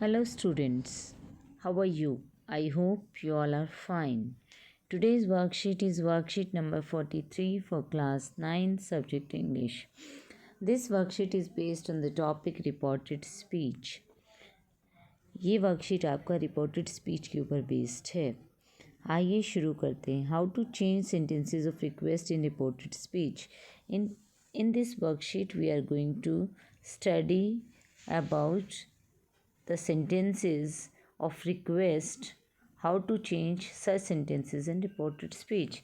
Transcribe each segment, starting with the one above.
Hello, students. How are you? I hope you all are fine. Today's worksheet is worksheet number 43 for class 9, subject English. This worksheet is based on the topic reported speech. ये worksheet आपका reported speech के ऊपर based है. आइए शुरू करते हैं. How to change sentences of request in reported speech. In this worksheet we are going to study about the sentences of request, how to change such sentences in reported speech.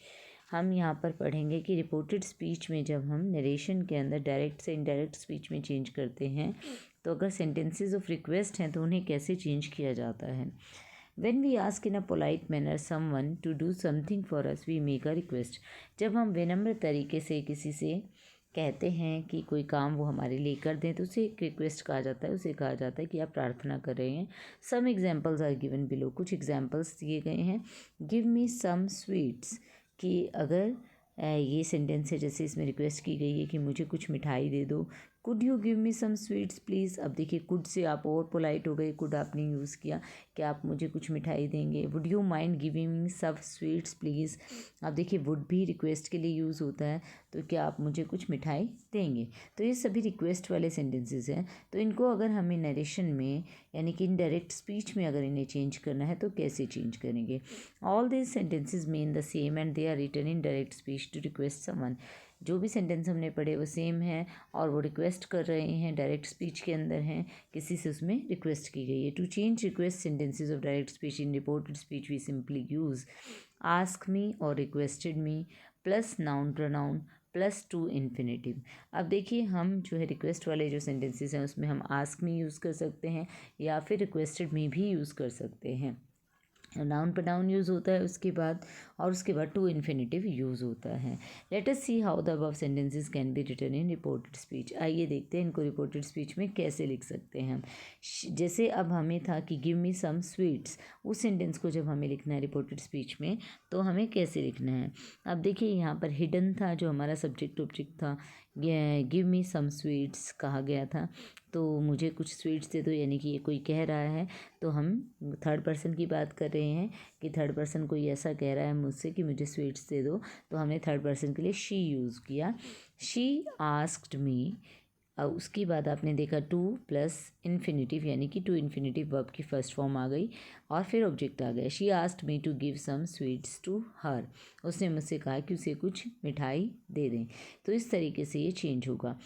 हम यहाँ पर पढ़ेंगे कि रिपोर्टेड स्पीच में जब हम narration के अंदर डायरेक्ट से इनडायरेक्ट स्पीच में चेंज करते हैं तो अगर सेंटेंसेस ऑफ रिक्वेस्ट हैं तो उन्हें कैसे चेंज किया जाता है. When we ask in a polite manner someone to do something for us, we make a request. जब हम विनम्र तरीके से किसी से कहते हैं कि कोई काम वो हमारे लिए कर दें तो उसे एक रिक्वेस्ट कहा जाता है. उसे कहा जाता है कि आप प्रार्थना कर रहे हैं. Some examples are given below. कुछ एग्जाम्पल्स दिए गए हैं. गिव मी सम स्वीट्स, कि अगर ये सेंटेंस है जैसे इसमें रिक्वेस्ट की गई है कि मुझे कुछ मिठाई दे दो. Could you give me some sweets please. अब देखिए कुड से आप और पोलाइट हो गए. कुड आपने यूज़ किया कि आप मुझे कुछ मिठाई देंगे. Would you mind giving me some sweets please. अब देखिए वुड भी रिक्वेस्ट के लिए यूज़ होता है. तो क्या आप मुझे कुछ मिठाई देंगे. तो ये सभी रिक्वेस्ट वाले सेंटेंसेस हैं. तो इनको अगर हमें नरेशन में यानी कि इनडायरेक्ट स्पीच में अगर इन्हें चेंज करना है तो कैसे चेंज करेंगे. All this sentences mean the same and they are written in direct speech to request someone. जो भी सेंटेंस हमने पढ़े वो सेम है और वो रिक्वेस्ट कर रहे हैं, डायरेक्ट स्पीच के अंदर हैं, किसी से उसमें रिक्वेस्ट की गई है. To change request sentences of direct speech in reported speech we simply use ask me or requested me plus noun pronoun plus to infinitive. अब देखिए हम जो है रिक्वेस्ट वाले जो सेंटेंसेस हैं उसमें हम आस्क मी यूज़ कर सकते हैं या फिर रिक्वेस्टेड मी भी यूज़ कर सकते हैं. नाउन प्रोनाउन यूज़ होता है उसके बाद और उसके बाद टू इन्फिनेटिव यूज़ होता है. Let us see how the above sentences can be written in reported speech. आइए देखते हैं इनको रिपोर्टेड स्पीच में कैसे लिख सकते हैं हम. जैसे अब हमें था कि गिव मी सम स्वीट्स, उस सेंटेंस को जब हमें लिखना है रिपोर्टेड स्पीच में तो हमें कैसे लिखना है. अब देखिए यहाँ पर हिडन था जो हमारा सब्जेक्ट ऑब्जेक्ट था. गिव मी सम स्वीट्स कहा गया था तो मुझे कुछ स्वीट्स दे दो, यानी कि ये कोई कह रहा है तो हम थर्ड पर्सन की बात कर रहे हैं कि थर्ड पर्सन कोई ऐसा कह रहा है मुझसे कि मुझे स्वीट्स दे दो. तो हमने थर्ड पर्सन के लिए शी यूज़ किया. शी आस्क्ड मी. अब उसके बाद आपने देखा टू प्लस इन्फिनेटिव यानी कि टू इन्फिनेटिव वर्ब की फर्स्ट फॉर्म आ गई और फिर ऑब्जेक्ट आ गया. She asked me to give some sweets to her. उसने मुझसे कहा कि उसे कुछ मिठाई दे दें. तो इस तरीके से ये चेंज होगा.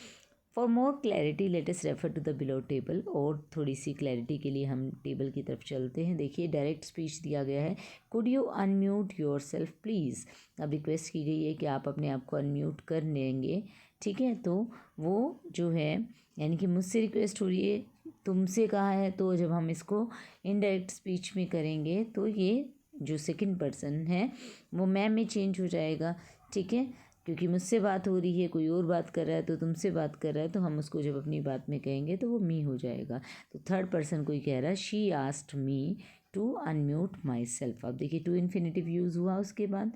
For more clarity let us refer to the below table. और थोड़ी सी क्लैरिटी के लिए हम टेबल की तरफ चलते हैं. देखिए डायरेक्ट स्पीच दिया गया है. Could you unmute your self please. अब रिक्वेस्ट की गई है कि आप अपने आप को अनम्यूट कर लेंगे. ठीक है, तो वो जो है यानी कि मुझसे रिक्वेस्ट हो रही है, तुमसे कहा है, तो जब हम इसको इनडायरेक्ट स्पीच में करेंगे तो ये जो सेकंड पर्सन है वो मैं में चेंज हो जाएगा. ठीक है, क्योंकि मुझसे बात हो रही है, कोई और बात कर रहा है तो तुमसे बात कर रहा है, तो हम उसको जब अपनी बात में कहेंगे तो वो मी हो जाएगा. तो थर्ड पर्सन कोई कह रहा है she asked me to unmute myself. अब देखिए टू इन्फिनेटिव यूज़ हुआ. उसके बाद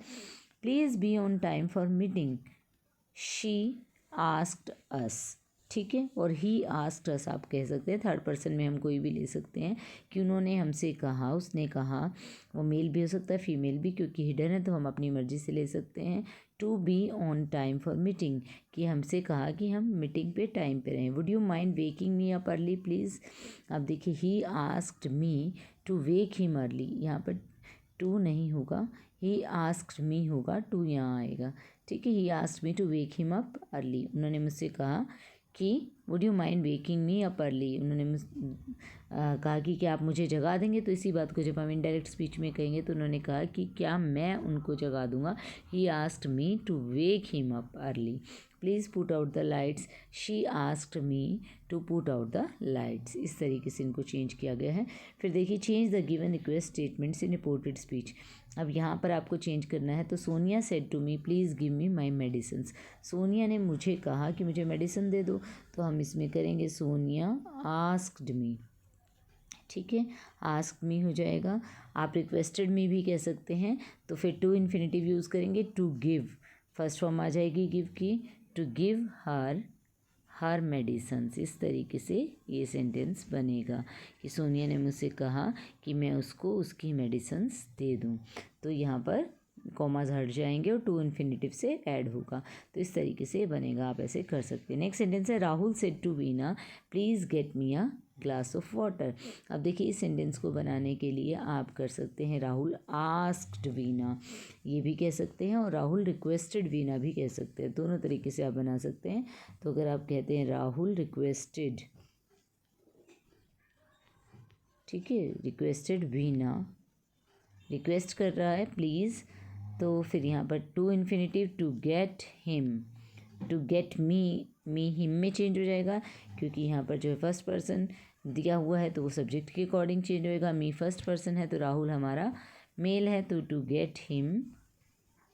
please be on time for meeting. She asked us. ठीक है, और ही आस्क्ड अस आप कह सकते हैं. थर्ड पर्सन में हम कोई भी ले सकते हैं कि उन्होंने हमसे कहा, उसने कहा. वो मेल भी हो सकता है फीमेल भी, क्योंकि हिडन है तो हम अपनी मर्ज़ी से ले सकते हैं. To be on time for meeting, कि हमसे कहा कि हम मीटिंग पे टाइम पे रहें. Would you mind waking me up early please. अब देखिए he asked me to wake him early. यहाँ पर टू नहीं होगा, ही आस्क्ड मी होगा, टू यहाँ आएगा. ठीक है, he asked me to wake him up early. उन्होंने मुझसे कहा कि would you mind waking me up early. उन्होंने कहा कि क्या आप मुझे जगा देंगे. तो इसी बात को जब हम इनडायरेक्ट स्पीच में कहेंगे तो उन्होंने कहा कि क्या मैं उनको जगा दूंगा. He asked me to wake him up early. Please put out the lights. She asked me to put out the lights. इस तरीके से इनको चेंज किया गया है. फिर देखिए change the given request statements in reported speech. अब यहाँ पर आपको चेंज करना है. तो Sonia said to me please give me my medicines. Sonia ने मुझे कहा कि मुझे मेडिसिन दे दो. तो हम इसमें करेंगे सोनिया आस्क्ड मी. ठीक है, आस्क मी हो जाएगा. आप रिक्वेस्टेड मी भी कह सकते हैं. तो फिर टू इन्फिनेटिव यूज़ करेंगे. टू गिव फर्स्ट फॉर्म आ जाएगी गिव की. To give her her medicines. इस तरीके से ये सेंटेंस बनेगा कि सोनिया ने मुझसे कहा कि मैं उसको उसकी मेडिसन्स दे दूँ। तो यहाँ पर कॉमाज हट जाएंगे और टू इन्फिनेटिव से ऐड होगा। तो इस तरीके से बनेगा, आप ऐसे कर सकते हैं। नेक्स्ट सेंटेंस है Rahul said to Veena please get me a glass of water. अब देखिए इस सेंटेंस को बनाने के लिए आप कर सकते हैं राहुल आस्क्ड वीना, ये भी कह सकते हैं, और राहुल रिक्वेस्टेड वीना भी कह सकते हैं। दोनों तरीके से आप बना सकते हैं। तो अगर आप कहते हैं राहुल रिक्वेस्टेड, ठीक है, रिक्वेस्टेड वीना, रिक्वेस्ट कर रहा है प्लीज़, तो फिर यहाँ पर to infinitive to get him, to get me him में चेंज हो जाएगा, क्योंकि यहाँ पर जो है फर्स्ट पर्सन दिया हुआ है तो वो सब्जेक्ट के अकॉर्डिंग चेंज होएगा। मी फर्स्ट पर्सन है तो राहुल हमारा मेल है, तो to get him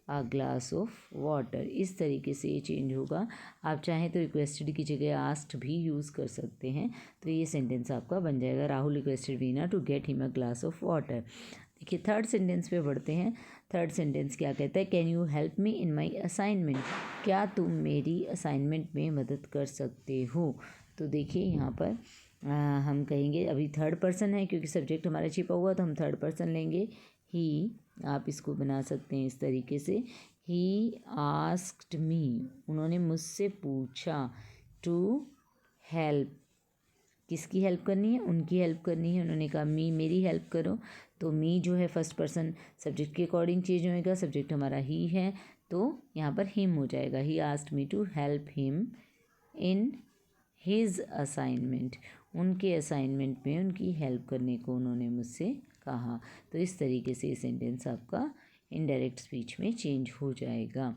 a glass of water. इस तरीके से ये चेंज होगा। आप चाहें तो रिक्वेस्टेड की जगह आस्क्ड भी यूज़ कर सकते हैं। तो ये सेंटेंस आपका बन जाएगा Rahul requested Veena to get him a glass of water. देखिए थर्ड सेंटेंस पे बढ़ते हैं। थर्ड सेंटेंस क्या कहता है, can you help me in my assignment, क्या तुम मेरी असाइनमेंट में मदद कर सकते हो। तो देखिए यहाँ पर हम कहेंगे, अभी थर्ड पर्सन है क्योंकि सब्जेक्ट हमारा छिपा हुआ, तो हम थर्ड पर्सन लेंगे ही। आप इसको बना सकते हैं इस तरीके से, ही आस्क्ड मी, उन्होंने मुझसे पूछा, टू हेल्प, किसकी हेल्प करनी है, उनकी हेल्प करनी है। उन्होंने कहा मी मेरी हेल्प करो, तो मी जो है फर्स्ट पर्सन सब्जेक्ट के अकॉर्डिंग चेंज होएगा, सब्जेक्ट हमारा ही है तो यहाँ पर हिम हो जाएगा। He asked me to help him in his assignment, उनके असाइनमेंट में उनकी हेल्प करने को उन्होंने मुझसे कहा। तो इस तरीके से ये सेंटेंस आपका इनडायरेक्ट स्पीच में चेंज हो जाएगा।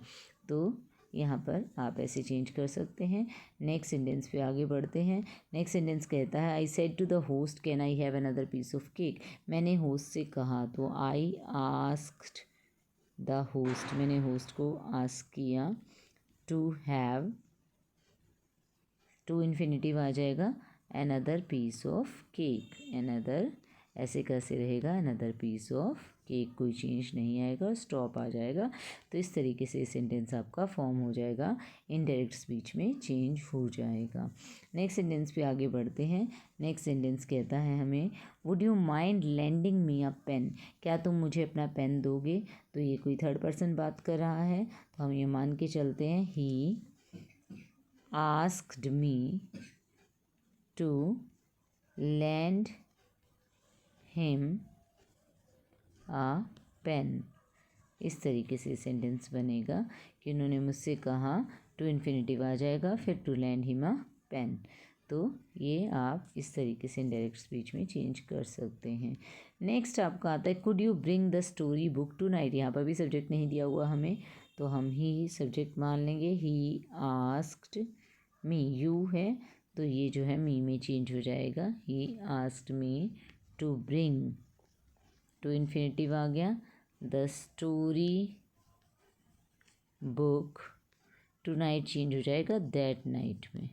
तो यहाँ पर आप ऐसे चेंज कर सकते हैं। नेक्स्ट सेंटेंस पे आगे बढ़ते हैं। नेक्स्ट सेंटेंस कहता है I said to the host can I have another piece of cake, मैंने होस्ट से कहा, तो आई आस्क्ड द होस्ट, मैंने होस्ट को आस्क किया, टू हैव, टू इन्फिनेटिव आ जाएगा, another piece of cake, another ऐसे कैसे रहेगा, अनदर पीस ऑफ केक, कोई चेंज नहीं आएगा, स्टॉप आ जाएगा। तो इस तरीके से सेंटेंस आपका फॉर्म हो जाएगा, इनडायरेक्ट स्पीच में चेंज हो जाएगा। नेक्स्ट सेंटेंस पे आगे बढ़ते हैं। नेक्स्ट सेंटेंस कहता है हमें would you mind lending me a pen, क्या तुम मुझे अपना पेन दोगे। तो ये कोई थर्ड पर्सन बात कर रहा है, तो हम ये मान के चलते हैं ही asked me to lend him a pen। इस तरीके से सेंटेंस बनेगा कि उन्होंने मुझसे कहा, टू इन्फिनेटिव आ जाएगा, फिर to land him a pen. तो ये आप इस तरीके से इनडायरेक्ट स्पीच में चेंज कर सकते हैं। नेक्स्ट आपका आता है could you bring the story book tonight, यहाँ पर भी सब्जेक्ट नहीं दिया हुआ हमें, तो हम ही सब्जेक्ट मान लेंगे। ही आस्क्ड मी, यू है तो ये जो है मी में चेंज हो जाएगा। He asked me to bring, to infinitive आ गया, the story book, tonight change हो जाएगा दैट नाइट में।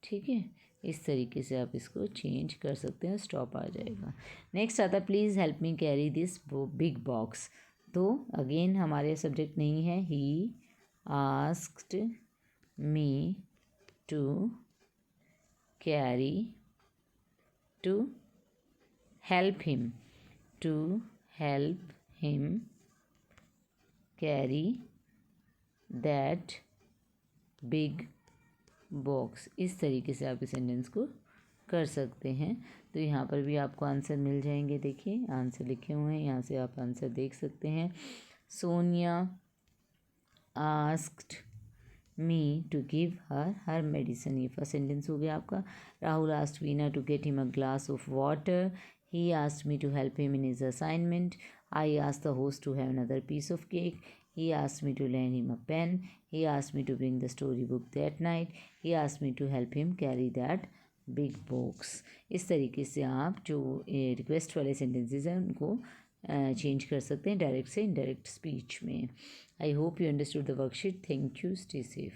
ठीक है, इस तरीके से आप इसको चेंज कर सकते हैं, स्टॉप आ जाएगा। नेक्स्ट आता है please help me carry this big box. तो अगेन हमारे सब्जेक्ट नहीं है, he asked me to carry, to help him, to help him carry that big box. इस तरीके से आप इस सेंटेंस को कर सकते हैं। तो यहाँ पर भी आपको आंसर मिल जाएंगे, देखिए आंसर लिखे हुए हैं, यहाँ से आप आंसर देख सकते हैं। Sonia asked me to give her medicine, ये फर्स्ट सेंटेंस हो गया आपका। Rahul asked Veena to get him a glass of water, he asked me to help him in his assignment, I asked the host to have another piece of cake, he asked me to lend him a pen, he asked me to bring the storybook that night, he asked me to help him carry that big box। इस तरीके से आप जो request वाले sentences हैं उनको change कर सकते हैं डायरेक्ट से इनडायरेक्ट स्पीच में। I hope you understood the worksheet. Thank you, stay safe.